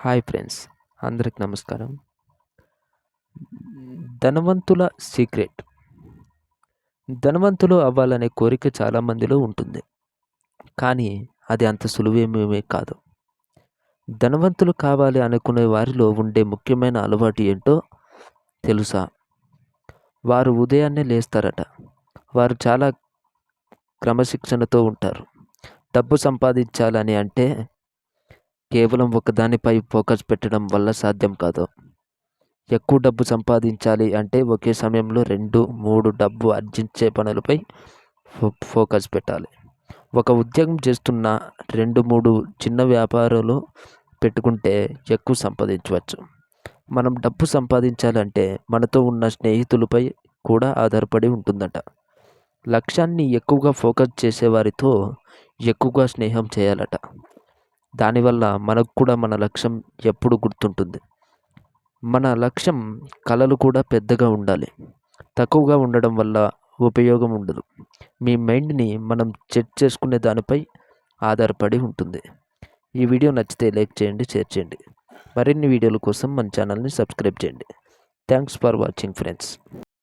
Hi friends, అందరికి నమస్కారం. ధనవంతుల సీక్రెట్. ధనవంతులు అవ్వాలనే కోరిక చాలామందిలో ఉంటుంది. కానీ అది అంత సులువేమీ కాదు. ధనవంతులు కావాలి అనుకునే వారిలో ఉండే ముఖ్యమైన అలవాటు ఏంటో తెలుసా? వారు ఉదయాన్నే లేస్తారట. వారు చాలా క్రమశిక్షణతో ఉంటారు. డబ్బు సంపాదించాలని అంటే కేవలం ఒకదానిపై ఫోకస్ పెట్టడం వల్ల సాధ్యం కాదు. ఎక్కువ డబ్బు సంపాదించాలి అంటే ఒకే సమయంలో 2-3 డబ్బు ఆర్జించే పనులపై ఫోకస్ పెట్టాలి. ఒక ఉద్యోగం చేస్తున్న 2-3 చిన్న వ్యాపారాలు పెట్టుకుంటే ఎక్కువ సంపాదించవచ్చు. మనం డబ్బు సంపాదించాలంటే మనతో ఉన్న స్నేహితులపై కూడా ఆధారపడి ఉంటుందట. లక్ష్యాన్ని ఎక్కువగా ఫోకస్ చేసేవారితో ఎక్కువగా స్నేహం చేయాలట. దానివల్ల మనకు కూడా మన లక్ష్యం ఎప్పుడు గుర్తుంటుంది. మన లక్ష్యం కలలు కూడా పెద్దగా ఉండాలి. తక్కువగా ఉండడం వల్ల ఉపయోగం ఉండదు. మీ మైండ్ని మనం సెట్ చేసుకునే దానిపై ఆధారపడి ఉంటుంది. ఈ వీడియో నచ్చితే లైక్ చేయండి, షేర్ చేయండి. మరిన్ని వీడియోల కోసం మన ఛానల్ని సబ్స్క్రైబ్ చేయండి. Thanks for watching friends.